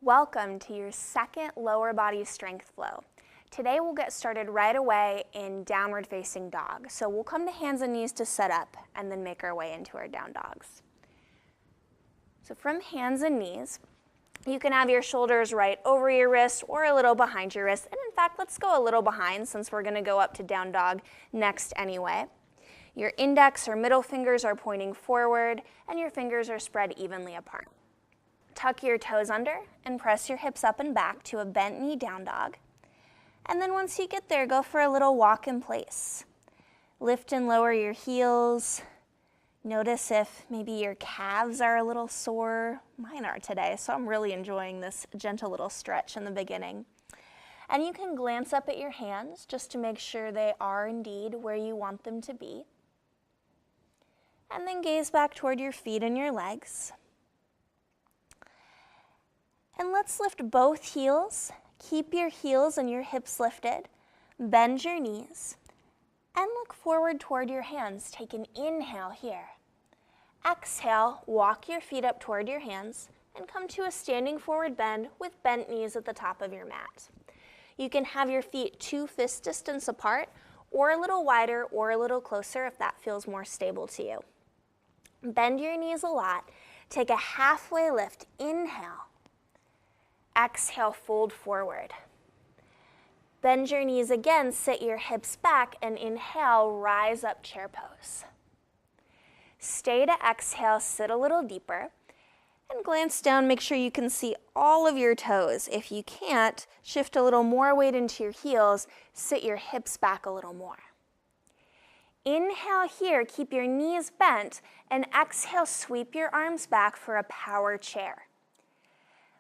Welcome to your second lower body strength flow. Today we'll get started right away in downward facing dog. So we'll come to hands and knees to set up and then make our way into our down dogs. So from hands and knees, you can have your shoulders right over your wrists or a little behind your wrists. And in fact, let's go a little behind since we're gonna go up to down dog next anyway. Your index or middle fingers are pointing forward and your fingers are spread evenly apart. Tuck your toes under and press your hips up and back to a bent knee down dog. And then once you get there, go for a little walk in place. Lift and lower your heels. Notice if maybe your calves are a little sore. Mine are today, so I'm really enjoying this gentle little stretch in the beginning. And you can glance up at your hands just to make sure they are indeed where you want them to be. And then gaze back toward your feet and your legs. And let's lift both heels. Keep your heels and your hips lifted. Bend your knees. And look forward toward your hands. Take an inhale here. Exhale, walk your feet up toward your hands and come to a standing forward bend with bent knees at the top of your mat. You can have your feet 2 fist distance apart or a little wider or a little closer if that feels more stable to you. Bend your knees a lot. Take a halfway lift. Inhale. Exhale, fold forward. Bend your knees again, sit your hips back, and inhale, rise up chair pose. Stay to exhale, sit a little deeper, and glance down, make sure you can see all of your toes. If you can't, shift a little more weight into your heels, sit your hips back a little more. Inhale here, keep your knees bent, and exhale, sweep your arms back for a power chair.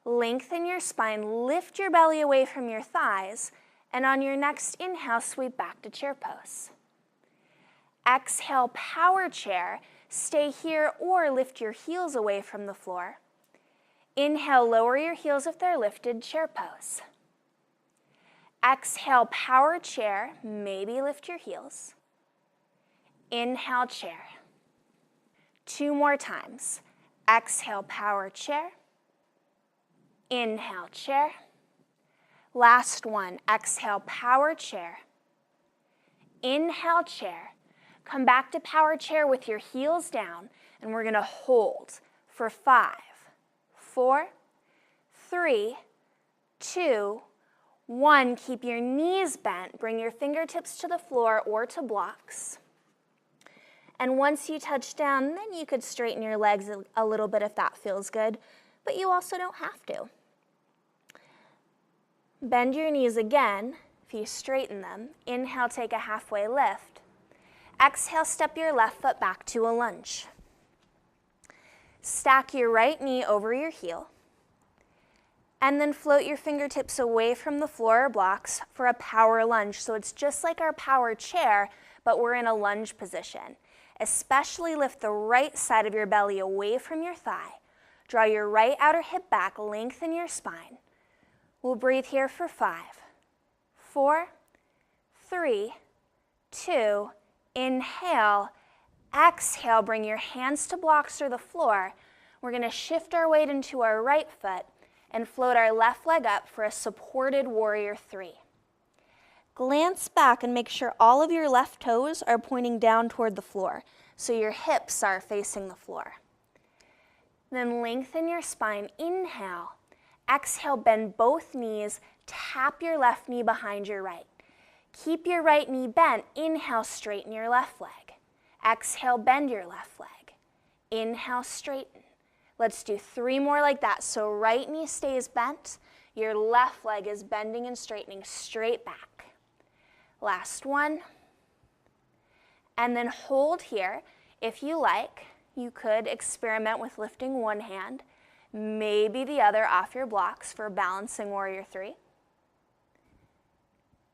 Lengthen your spine, lift your belly away from your thighs, and on your next inhale, sweep back to chair pose. Exhale, power chair. Stay here or lift your heels away from the floor. Inhale, lower your heels if they're lifted, chair pose. Exhale, power chair, maybe lift your heels. Inhale, chair. 2 more times. Exhale, power chair. Inhale, chair. Last one. Exhale, power chair. Inhale, chair. Come back to power chair with your heels down, and we're gonna hold for 5, 4, 3, 2, 1. Keep your knees bent. Bring your fingertips to the floor or to blocks. And once you touch down, then you could straighten your legs a little bit if that feels good, but you also don't have to. Bend your knees again if you straighten them. Inhale, take a halfway lift. Exhale, step your left foot back to a lunge. Stack your right knee over your heel. And then float your fingertips away from the floor or blocks for a power lunge. So it's just like our power chair, but we're in a lunge position. Especially lift the right side of your belly away from your thigh. Draw your right outer hip back, lengthen your spine. We'll breathe here for 5, 4, 3, 2, inhale, exhale, bring your hands to blocks or the floor. We're gonna shift our weight into our right foot and float our left leg up for a supported warrior 3. Glance back and make sure all of your left toes are pointing down toward the floor, so your hips are facing the floor. Then lengthen your spine, inhale. Exhale, bend both knees, tap your left knee behind your right. Keep your right knee bent. Inhale, straighten your left leg. Exhale, bend your left leg. Inhale, straighten. Let's do 3 more like that. So right knee stays bent, your left leg is bending and straightening straight back. Last one. And then hold here. If you like, you could experiment with lifting one hand, maybe the other off your blocks for balancing warrior 3.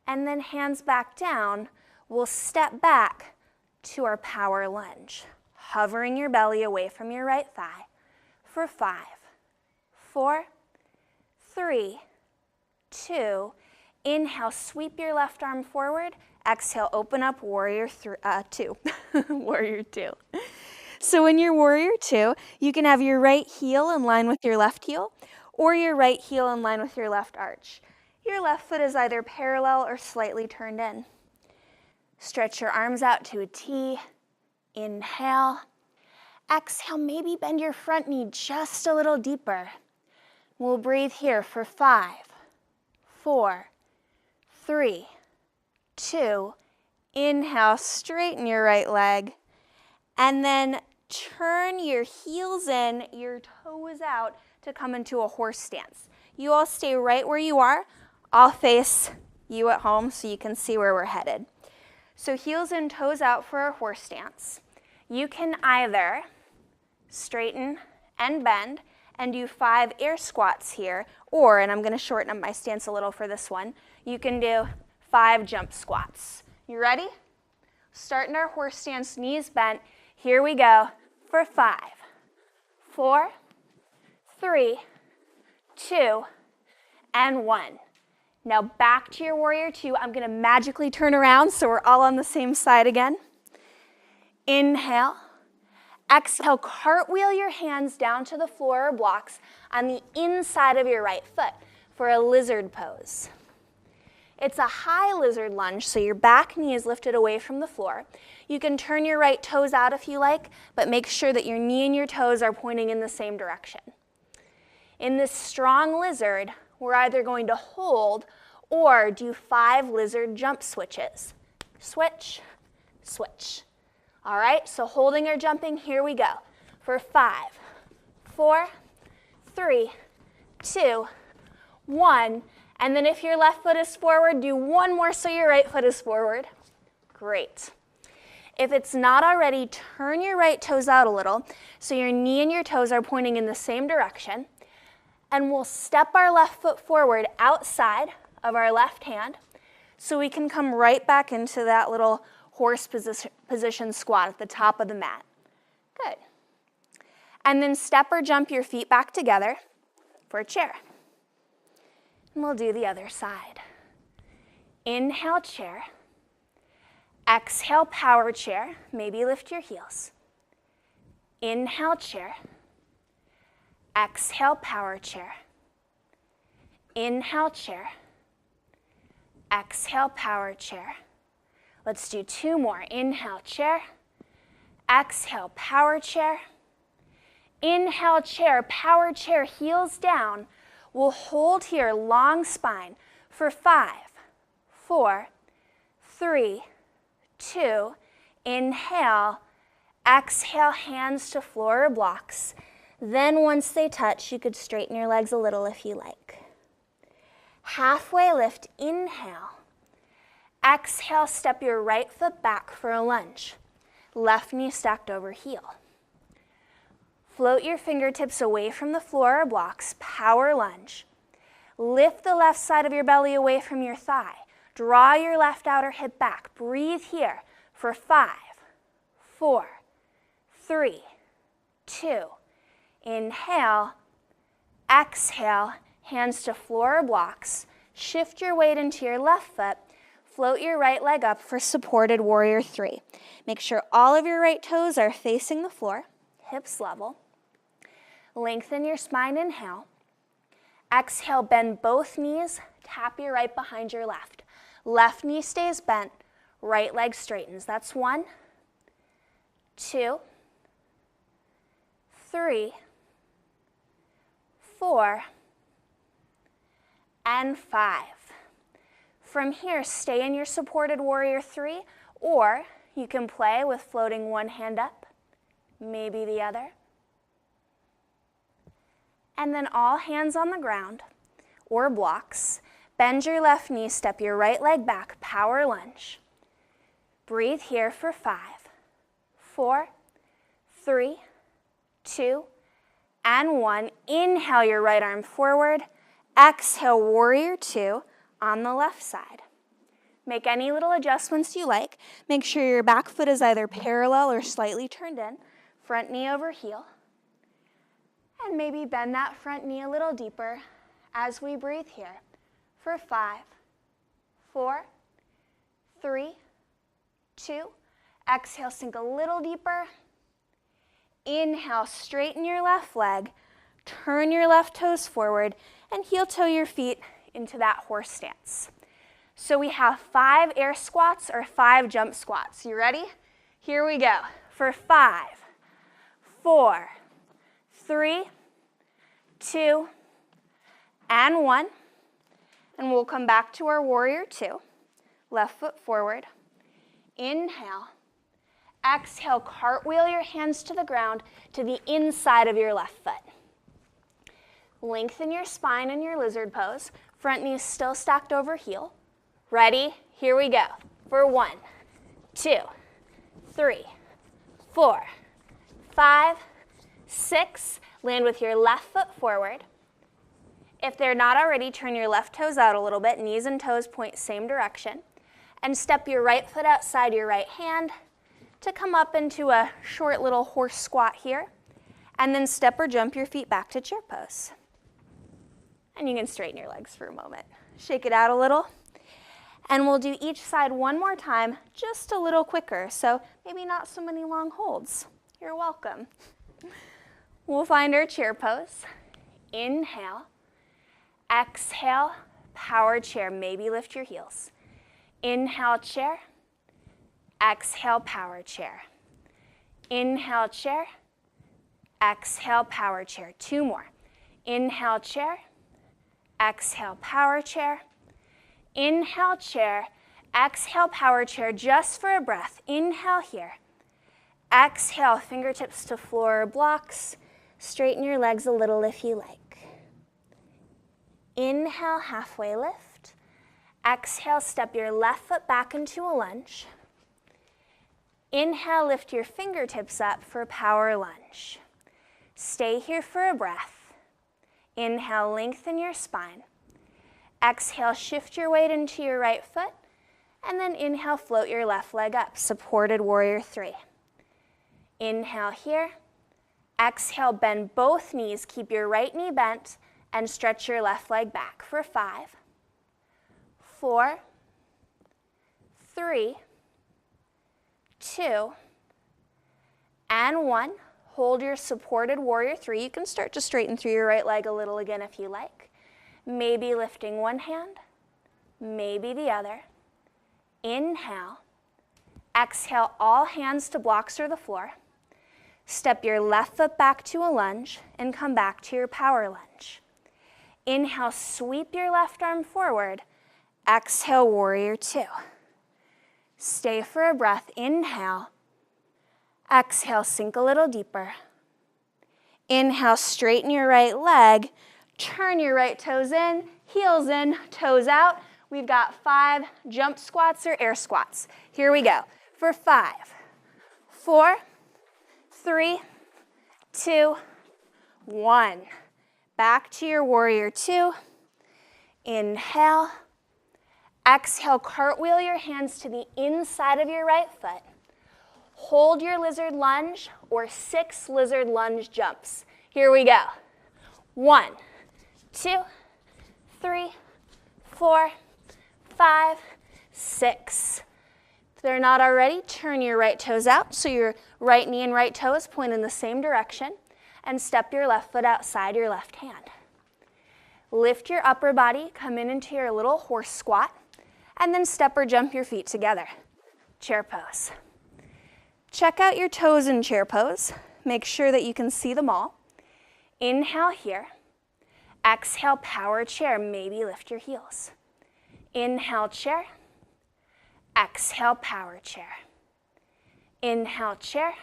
And then hands back down, we'll step back to our power lunge, hovering your belly away from your right thigh for 5, 4, 3, 2. Inhale, sweep your left arm forward. Exhale, open up warrior 2. Warrior 2. So in your warrior 2, you can have your right heel in line with your left heel, or your right heel in line with your left arch. Your left foot is either parallel or slightly turned in. Stretch your arms out to a T. Inhale. Exhale, maybe bend your front knee just a little deeper. We'll breathe here for 5, 4, 3, 2. Inhale, straighten your right leg. And then turn your heels in, your toes out to come into a horse stance. You all stay right where you are. I'll face you at home so you can see where we're headed. So heels in, toes out for a horse stance. You can either straighten and bend and do 5 air squats here, or, and I'm going to shorten up my stance a little for this one, you can do 5 jump squats. You ready? Starting our horse stance, knees bent. Here we go for 5, 4, 3, 2, and 1. Now back to your warrior 2. I'm going to magically turn around so we're all on the same side again. Inhale. Exhale, cartwheel your hands down to the floor or blocks on the inside of your right foot for a lizard pose. It's a high lizard lunge, so your back knee is lifted away from the floor. You can turn your right toes out if you like, but make sure that your knee and your toes are pointing in the same direction. In this strong lizard, we're either going to hold or do 5 lizard jump switches. Switch, switch. All right, so holding or jumping, here we go. For 5, 4, 3, 2, 1. And then if your left foot is forward, do 1 more so your right foot is forward. Great. If it's not already, turn your right toes out a little so your knee and your toes are pointing in the same direction. And we'll step our left foot forward outside of our left hand so we can come right back into that little horse position squat at the top of the mat. Good. And then step or jump your feet back together for a chair. And we'll do the other side. Inhale, chair. Exhale, power chair. Maybe lift your heels. Inhale, chair. Exhale, power chair. Inhale, chair. Exhale, power chair. Let's do 2 more. Inhale, chair. Exhale, power chair. Inhale, chair, power chair, heels down. We'll hold here, long spine, for 5, 4, 3, 2. Inhale. Exhale, hands to floor or blocks. Then once they touch, you could straighten your legs a little if you like. Halfway lift, inhale. Exhale, step your right foot back for a lunge. Left knee stacked over heel. Float your fingertips away from the floor or blocks, power lunge. Lift the left side of your belly away from your thigh. Draw your left outer hip back. Breathe here for 5, 4, 3, 2. Inhale, exhale, hands to floor or blocks. Shift your weight into your left foot. Float your right leg up for supported warrior 3. Make sure all of your right toes are facing the floor, hips level. Lengthen your spine, inhale. Exhale, bend both knees, tap your right behind your left. Left knee stays bent, right leg straightens. That's 1, 2, 3, 4, and 5. From here, stay in your supported warrior 3, or you can play with floating one hand up, maybe the other. And then all hands on the ground, or blocks. Bend your left knee, step your right leg back, power lunge. Breathe here for 5, 4, 3, 2, and 1. Inhale your right arm forward. Exhale, warrior 2 on the left side. Make any little adjustments you like. Make sure your back foot is either parallel or slightly turned in. Front knee over heel. And maybe bend that front knee a little deeper as we breathe here for 5, 4, 3, 2. Exhale, sink a little deeper. Inhale, straighten your left leg. turn your left toes forward, and heel toe your feet into that horse stance. So we have 5 air squats or 5 jump squats. You ready? Here we go. For 5, 4, 3, 2, and 1. And we'll come back to our warrior 2. Left foot forward. Inhale. Exhale, cartwheel your hands to the ground to the inside of your left foot. Lengthen your spine in your lizard pose. Front knees still stacked over heel. Ready? Here we go. For 1, 2, 3, 4, 5, 6. Land with your left foot forward. If they're not already, turn your left toes out a little bit. Knees and toes point same direction. And step your right foot outside your right hand to come up into a short little horse squat here. And then step or jump your feet back to chair pose. And you can straighten your legs for a moment. Shake it out a little. And we'll do each side one more time, just a little quicker. So maybe not so many long holds. You're welcome. We'll find our chair pose. Inhale. Exhale, power chair. Maybe lift your heels. Inhale, chair. Exhale, power chair. Inhale, chair. Exhale, power chair. 2 more. Inhale, chair. Exhale, power chair. Inhale, chair. Exhale, power chair, just for a breath. Inhale here. Exhale, fingertips to floor or blocks. Straighten your legs a little if you like. Inhale, halfway lift. Exhale, step your left foot back into a lunge. Inhale, lift your fingertips up for power lunge. Stay here for a breath. Inhale, lengthen your spine. Exhale, shift your weight into your right foot. And then inhale, float your left leg up, supported warrior 3. Inhale here. Exhale, bend both knees. Keep your right knee bent and stretch your left leg back for 5, 4, 3, 2, and 1. Hold your supported warrior 3. You can start to straighten through your right leg a little again if you like. Maybe lifting one hand, maybe the other. Inhale. Exhale, all hands to blocks or the floor. Step your left foot back to a lunge and come back to your power lunge. Inhale, sweep your left arm forward. Exhale, warrior 2. Stay for a breath. Inhale. Exhale, sink a little deeper. Inhale, straighten your right leg. Turn your right toes in, heels in, toes out. We've got 5 jump squats or air squats. Here we go. For 5, 4, 3, 2, 1. Back to your warrior 2. Inhale. Exhale, cartwheel your hands to the inside of your right foot. Hold your lizard lunge or 6 lizard lunge jumps. Here we go. 1, 2, 3, 4, 5, 6. If they're not already, turn your right toes out so your right knee and right toes point in the same direction, and step your left foot outside your left hand. Lift your upper body, come in into your little horse squat, and then step or jump your feet together. Chair pose. Check out your toes in chair pose. Make sure that you can see them all. Inhale here. Exhale, power chair. Maybe lift your heels. Inhale, chair. Exhale, power chair. Inhale, chair.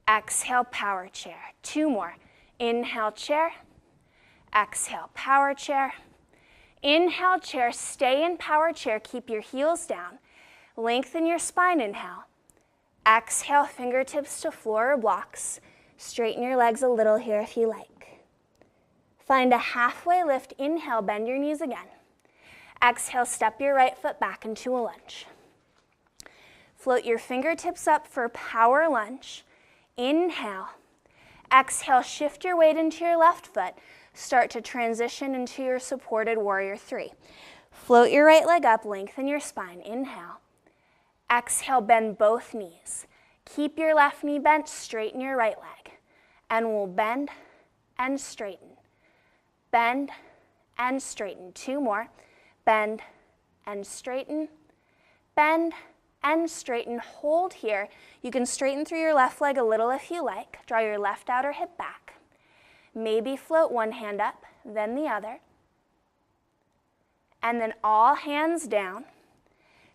Exhale, power chair. 2 more. Inhale, chair. Exhale, power chair. Inhale, chair. Stay in power chair. Keep your heels down. Lengthen your spine. Inhale. Exhale, fingertips to floor or blocks. Straighten your legs a little here if you like. Find a halfway lift. Inhale, bend your knees again. Exhale, step your right foot back into a lunge. Float your fingertips up for power lunge. Inhale. Exhale, shift your weight into your left foot. Start to transition into your supported warrior 3. Float your right leg up, lengthen your spine. Inhale. Exhale, bend both knees. Keep your left knee bent, straighten your right leg. And we'll bend and straighten. Bend and straighten. 2 more. Bend and straighten. Bend and straighten. Hold here. You can straighten through your left leg a little if you like. Draw your left outer hip back. Maybe float one hand up, then the other. And then all hands down.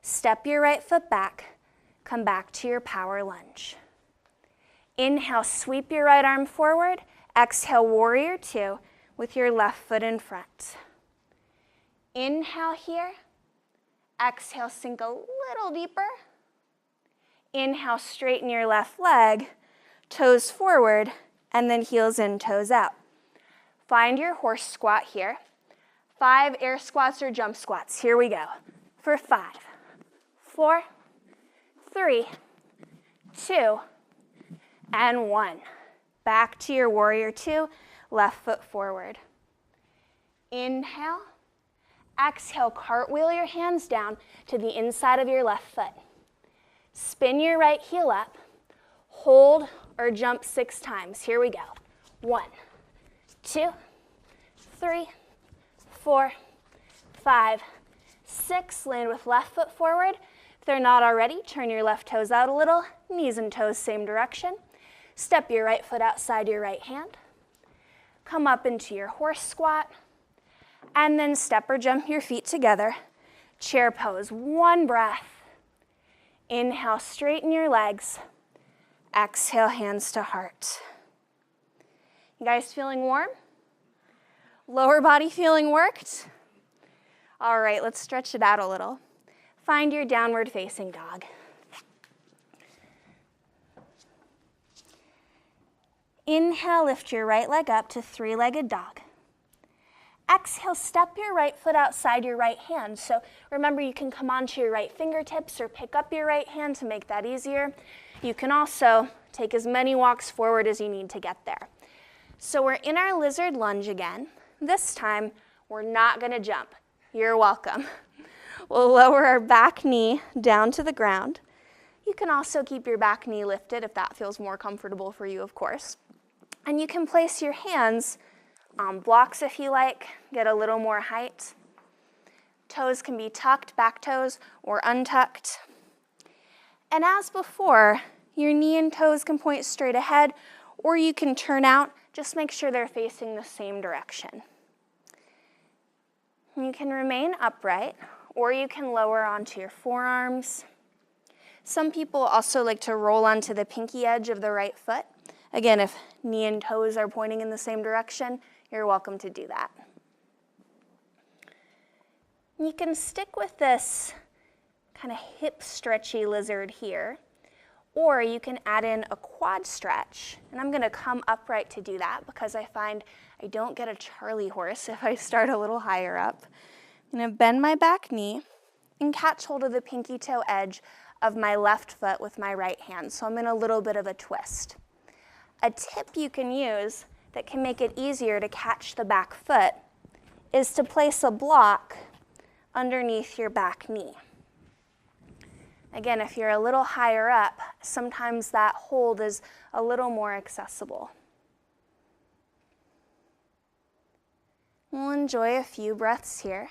Step your right foot back. Come back to your power lunge. Inhale, sweep your right arm forward. Exhale, warrior 2 with your left foot in front. Inhale here. Exhale, sink a little deeper. Inhale, straighten your left leg, toes forward, and then heels in, toes out. Find your horse squat here. 5 air squats or jump squats. Here we go. For 5, 4, 3, 2, and 1. Back to your warrior 2, left foot forward. Inhale. Exhale, cartwheel your hands down to the inside of your left foot. Spin your right heel up. Hold or jump 6 times. Here we go. 1, 2, 3, 4, 5, 6. Land with left foot forward. If they're not already, turn your left toes out a little. Knees and toes same direction. Step your right foot outside your right hand. Come up into your horse squat. And then step or jump your feet together. Chair pose. 1 breath. Inhale, straighten your legs. Exhale, hands to heart. You guys feeling warm? Lower body feeling worked? All right, let's stretch it out a little. Find your downward facing dog. Inhale, lift your right leg up to 3-legged dog. Exhale, step your right foot outside your right hand. So remember, you can come onto your right fingertips or pick up your right hand to make that easier. You can also take as many walks forward as you need to get there. So we're in our lizard lunge again. This time, we're not gonna jump. You're welcome. We'll lower our back knee down to the ground. You can also keep your back knee lifted if that feels more comfortable for you, of course. And you can place your hands on blocks if you like, get a little more height. Toes can be tucked, back toes, or untucked. And as before, your knee and toes can point straight ahead, or you can turn out. Just make sure they're facing the same direction. You can remain upright, or you can lower onto your forearms. Some people also like to roll onto the pinky edge of the right foot. Again, if knee and toes are pointing in the same direction, you're welcome to do that. You can stick with this kind of hip stretchy lizard here, or you can add in a quad stretch. And I'm gonna come upright to do that because I find I don't get a Charlie horse if I start a little higher up. I'm gonna bend my back knee and catch hold of the pinky toe edge of my left foot with my right hand. So I'm in a little bit of a twist. A tip you can use that can make it easier to catch the back foot is to place a block underneath your back knee. Again, if you're a little higher up, sometimes that hold is a little more accessible. We'll enjoy a few breaths here.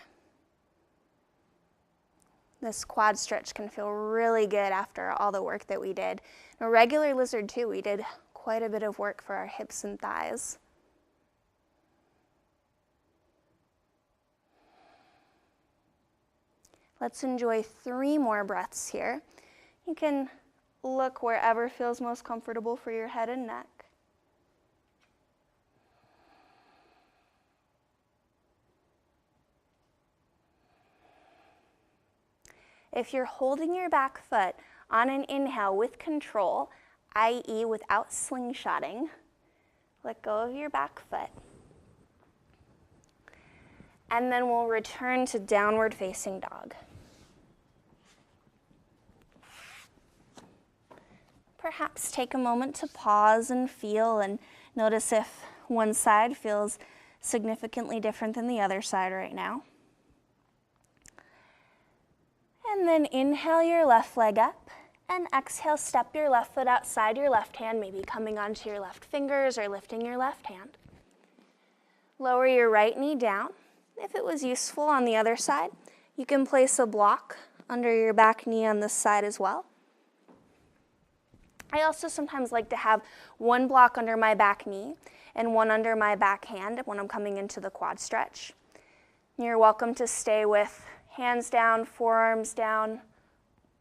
This quad stretch can feel really good after all the work that we did. In a regular lizard too, we did quite a bit of work for our hips and thighs. Let's enjoy 3 more breaths here. You can look wherever feels most comfortable for your head and neck. If you're holding your back foot on an inhale with control, i.e. without slingshotting, let go of your back foot. And then we'll return to downward facing dog. Perhaps take a moment to pause and feel and notice if one side feels significantly different than the other side right now. And then inhale your left leg up and exhale, step your left foot outside your left hand, maybe coming onto your left fingers or lifting your left hand. Lower your right knee down. If it was useful on the other side, you can place a block under your back knee on this side as well. I also sometimes like to have one block under my back knee and one under my back hand when I'm coming into the quad stretch. You're welcome to stay with hands down, forearms down,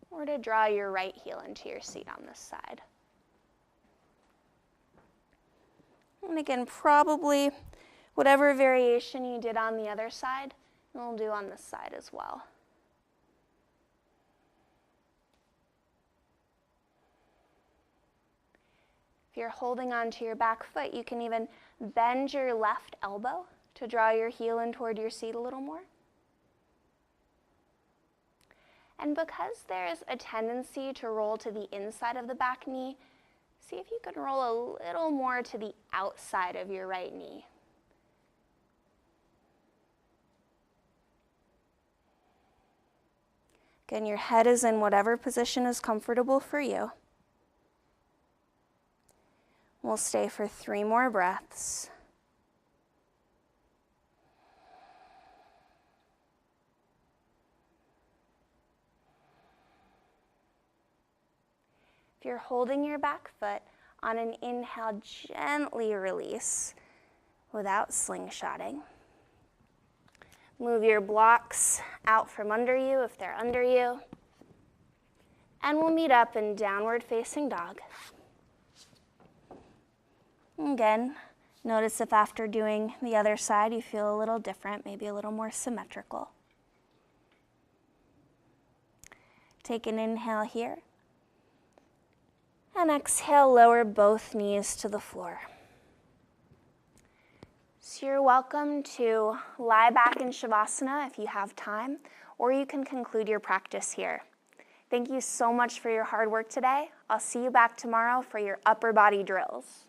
or to draw your right heel into your seat on this side. And again, probably whatever variation you did on the other side, we'll do on this side as well. If you're holding onto your back foot, you can even bend your left elbow to draw your heel in toward your seat a little more. And because there is a tendency to roll to the inside of the back knee, see if you can roll a little more to the outside of your right knee. Again, your head is in whatever position is comfortable for you. We'll stay for 3 more breaths. If you're holding your back foot, on an inhale, gently release without slingshotting. Move your blocks out from under you if they're under you. And we'll meet up in downward facing dog. Again, notice if after doing the other side you feel a little different, maybe a little more symmetrical. Take an inhale here. And exhale, lower both knees to the floor. So you're welcome to lie back in Shavasana if you have time, or you can conclude your practice here. Thank you so much for your hard work today. I'll see you back tomorrow for your upper body drills.